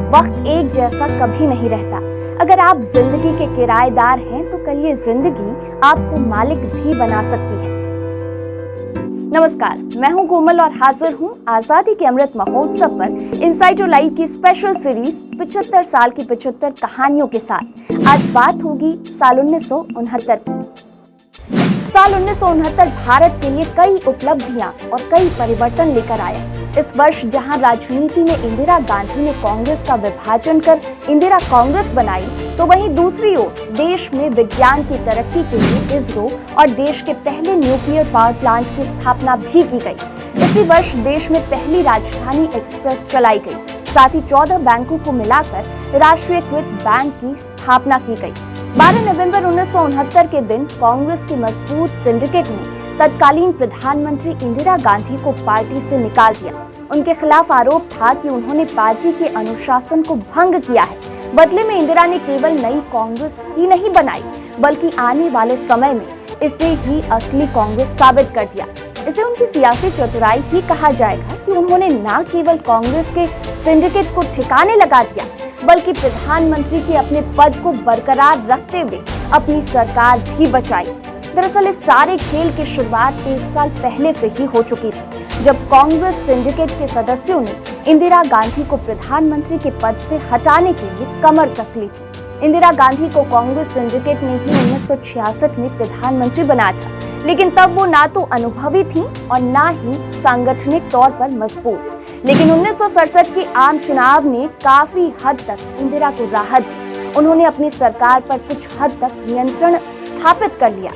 वक्त एक जैसा कभी नहीं रहता। अगर आप जिंदगी के किराएदार हैं तो कल ये जिंदगी आपको मालिक भी बना सकती है। नमस्कार, मैं हूं कोमल और हाजिर हूं आजादी के अमृत महोत्सव पर इनसाइटो लाइव की स्पेशल सीरीज 75 साल की 75 कहानियों के साथ। आज बात होगी साल 1969 की। साल 1969 भारत के लिए कई उपलब्धियां और कई परिवर्तन लेकर आया। इस वर्ष जहां राजनीति में इंदिरा गांधी ने कांग्रेस का विभाजन कर इंदिरा कांग्रेस बनाई, तो वहीं दूसरी ओर देश में विज्ञान की तरक्की के लिए इसरो और देश के पहले न्यूक्लियर पावर प्लांट की स्थापना भी की गई। इसी वर्ष देश में पहली राजधानी एक्सप्रेस चलाई गई। साथ ही 14 बैंकों को मिलाकर राष्ट्रीयकृत बैंक की स्थापना की गई। 12 नवंबर 1969 के दिन कांग्रेस के मजबूत सिंडिकेट ने तत्कालीन प्रधानमंत्री इंदिरा गांधी को पार्टी से निकाल दिया। उनके खिलाफ आरोप था कि उन्होंने पार्टी के अनुशासन को भंग किया है। बदले में इंदिरा ने केवल नई कांग्रेस ही नहीं बनाई, बल्कि आने वाले समय में इसे ही असली कांग्रेस साबित कर दिया। इसे उनकी सियासी चतुराई ही कहा जाएगा कि उन्होंने न केवल कांग्रेस के सिंडिकेट को ठिकाने लगा दिया, बल्कि प्रधानमंत्री के अपने पद को बरकरार रखते हुए अपनी सरकार भी बचाई। दरअसल इस सारे खेल की शुरुआत 1 साल पहले से ही हो चुकी थी, जब कांग्रेस सिंडिकेट के सदस्यों ने इंदिरा गांधी को प्रधानमंत्री के पद से हटाने के लिए कमर कस ली थी। इंदिरा गांधी को कांग्रेस सिंडिकेट ने ही 1966 में प्रधानमंत्री बनाया था, लेकिन तब वो ना तो अनुभवी थी और ना ही सांगठनिक तौर पर मजबूत। लेकिन 1967 के आम चुनाव ने काफी हद तक इंदिरा को राहत दी। उन्होंने अपनी सरकार पर कुछ हद तक नियंत्रण स्थापित कर लिया।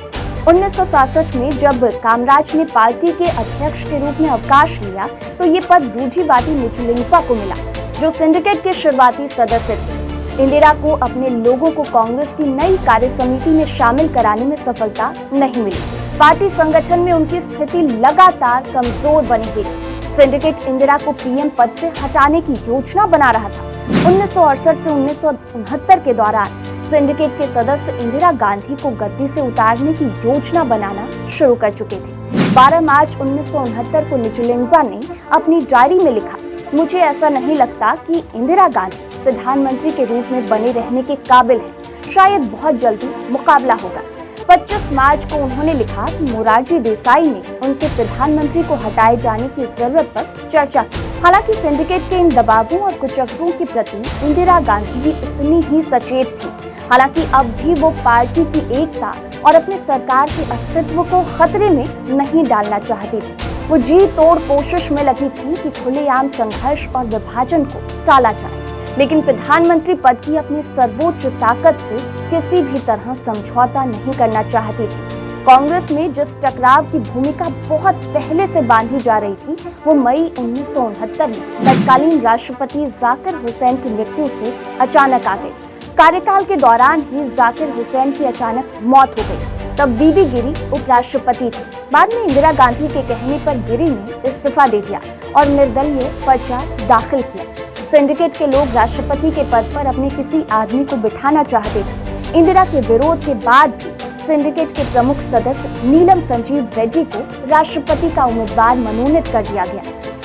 1967 में जब कामराज ने पार्टी के अध्यक्ष के रूप में अवकाश लिया, तो ये पद रूढ़िवादी निचुलिंगपा को मिला, जो सिंडिकेट के शुरुआती सदस्य थे। इंदिरा को अपने लोगों को कांग्रेस की नई कार्य समिति में शामिल कराने में सफलता नहीं मिली। पार्टी संगठन में उनकी स्थिति लगातार कमजोर बनी हुई थी। सिंडिकेट इंदिरा को पीएम पद से हटाने की योजना बना रहा था। 1968 से 1969 के दौरान सिंडिकेट के सदस्य इंदिरा गांधी को गद्दी से उतारने की योजना बनाना शुरू कर चुके थे। 12 मार्च 1969 को निचुलिंगपा ने अपनी डायरी में लिखा, मुझे ऐसा नहीं लगता कि इंदिरा गांधी प्रधानमंत्री के रूप में बने रहने के काबिल है। शायद बहुत जल्दी मुकाबला होगा। 25 मार्च को उन्होंने लिखा कि मोरारजी देसाई ने उनसे प्रधानमंत्री को हटाए जाने की जरूरत पर चर्चा की। हालांकि सिंडिकेट के इन दबावों और कुचक्रों के प्रति इंदिरा गांधी भी उतनी ही सचेत थी। हालांकि अब भी वो पार्टी की एकता और अपने सरकार के अस्तित्व को खतरे में नहीं डालना चाहती थी। वो जी तोड़ कोशिश में लगी थी कि खुलेआम संघर्ष और विभाजन को टाला जाए, लेकिन प्रधानमंत्री पद की अपनी सर्वोच्च ताकत से किसी भी तरह समझौता नहीं करना चाहती थी। कांग्रेस में जिस टकराव की भूमिका बहुत पहले से बांधी जा रही थी, वो मई 1969 में तत्कालीन राष्ट्रपति जाकिर हुसैन की मृत्यु से अचानक आ गई। कार्यकाल के दौरान ही जाकिर हुसैन की अचानक मौत हो गई। तब वीवी गिरी उपराष्ट्रपति थे। बाद में इंदिरा गांधी के कहने पर गिरी ने इस्तीफा दे दिया और निर्दलीय पर्चा दाखिल किया। सिंडिकेट के लोग राष्ट्रपति के पद पर अपने किसी आदमी को बिठाना चाहते थे। इंदिरा के विरोध के बाद भी सिंडिकेट के प्रमुख सदस्य नीलम संजीव रेड्डी को राष्ट्रपति का उम्मीदवार मनोनीत कर दिया गया।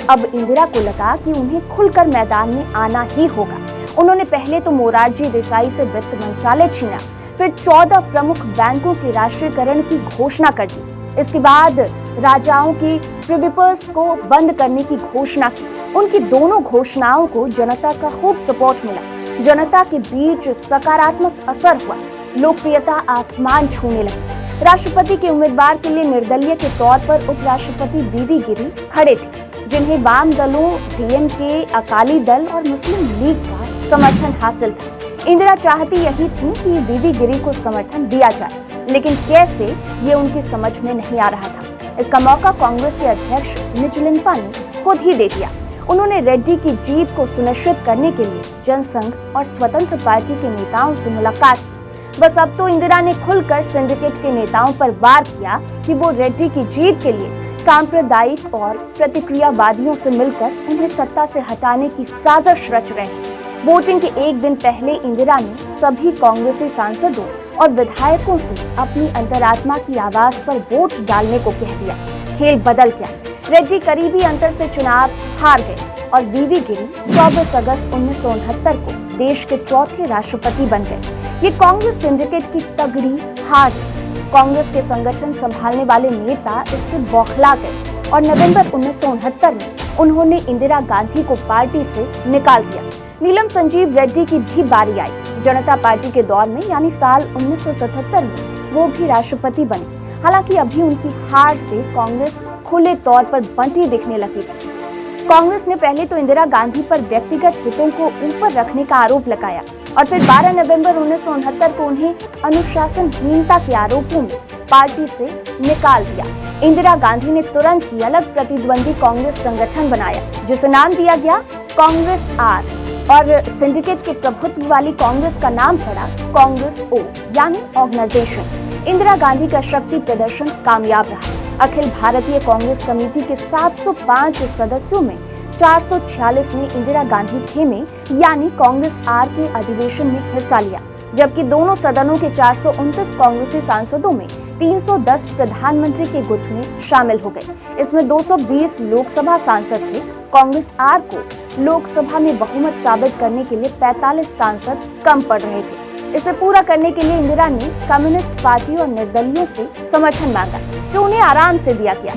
अब इंदिरा को लगा कि उन्हें खुलकर मैदान में आना ही होगा। उन्होंने पहले तो मोरारजी देसाई से वित्त मंत्रालय छीना, फिर 14 प्रमुख बैंकों के राष्ट्रीयकरण की घोषणा कर दी। इसके बाद राजाओं की प्रिविपर्स को बंद करने की घोषणा की। उनकी दोनों घोषणाओं को जनता का खूब सपोर्ट मिला। जनता के बीच सकारात्मक असर हुआ। लोकप्रियता आसमान छूने लगी। राष्ट्रपति के उम्मीदवार के लिए निर्दलीय के तौर पर उपराष्ट्रपति वीवी गिरी खड़े थे, जिन्हें वाम दलों, डीएमके, अकाली दल और मुस्लिम लीग का समर्थन हासिल था। इंदिरा चाहती यही थी कि वीवी गिरी को समर्थन दिया जाए, लेकिन कैसे, ये उनकी समझ में नहीं आ रहा था। इसका मौका कांग्रेस के अध्यक्ष निचुलिंगपा ने खुद ही दे दिया। उन्होंने रेड्डी की जीत को सुनिश्चित करने के लिए जनसंघ और स्वतंत्र पार्टी के नेताओं से मुलाकात की। बस अब तो इंदिरा ने खुलकर सिंडिकेट के नेताओं पर वार किया कि वो रेड्डी की जीत के लिए सांप्रदायिक और प्रतिक्रियावादियों से मिलकर उन्हें सत्ता से हटाने की साजिश रच रहे हैं। वोटिंग के एक दिन पहले इंदिरा ने सभी कांग्रेसी सांसदों और विधायकों से अपनी अंतरात्मा की आवाज पर वोट डालने को कह दिया। खेल बदल गया। रेड्डी करीबी अंतर से चुनाव हार गए। और वीवी गिरी 24 अगस्त 1969 को देश के चौथे राष्ट्रपति बन गए। ये कांग्रेस सिंडिकेट की तगड़ी हार थी। कांग्रेस के संगठन संभालने वाले नेता इससे बौखला गए और नवंबर 1969 में उन्होंने इंदिरा गांधी को पार्टी से निकाल दिया। नीलम संजीव रेड्डी की भी बारी आई। जनता पार्टी के दौर में यानी साल 1977 में वो भी राष्ट्रपति बने। हालांकि अभी उनकी हार से कांग्रेस खुले तौर पर बंटी दिखने लगी थी। कांग्रेस ने पहले तो इंदिरा गांधी पर व्यक्तिगत हितों को ऊपर रखने का आरोप लगाया और फिर 12 नवंबर 1969 को उन्हें अनुशासनहीनता के आरोपों में पार्टी से निकाल दिया। इंदिरा गांधी ने तुरंत ही अलग प्रतिद्वंदी कांग्रेस संगठन बनाया जिसे नाम दिया गया कांग्रेस आर और सिंडिकेट के प्रभुत्व वाली कांग्रेस का नाम पड़ा कांग्रेस ओ यानी ऑर्गेनाइजेशन। इंदिरा गांधी का शक्ति प्रदर्शन कामयाब रहा। अखिल भारतीय कांग्रेस कमेटी के 705 सदस्यों में 446 ने इंदिरा गांधी खेमे यानी कांग्रेस आर के अधिवेशन में हिस्सा लिया, जबकि दोनों सदनों के 429 कांग्रेसी सांसदों में 310 प्रधानमंत्री के गुट में शामिल हो गए। इसमें 220 लोकसभा सांसद थे। कांग्रेस आर को लोकसभा में बहुमत साबित करने के लिए 45 सांसद कम पड़ रहे थे। इसे पूरा करने के लिए इंदिरा ने कम्युनिस्ट पार्टी और निर्दलियों से समर्थन मांगा, जो उन्हें आराम से दिया गया।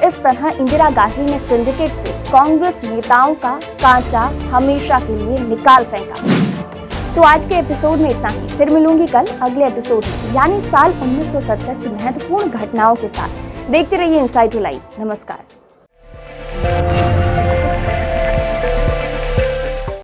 इस तरह इंदिरा गांधी ने सिंडिकेट से कांग्रेस नेताओं का कांटा हमेशा के लिए निकाल फेंका। तो आज के एपिसोड में इतना ही। फिर मिलूंगी कल अगले एपिसोड में, यानी साल 1970 की महत्वपूर्ण घटनाओं के साथ। देखते रहिए इनसाइड टू लाइव। नमस्कार।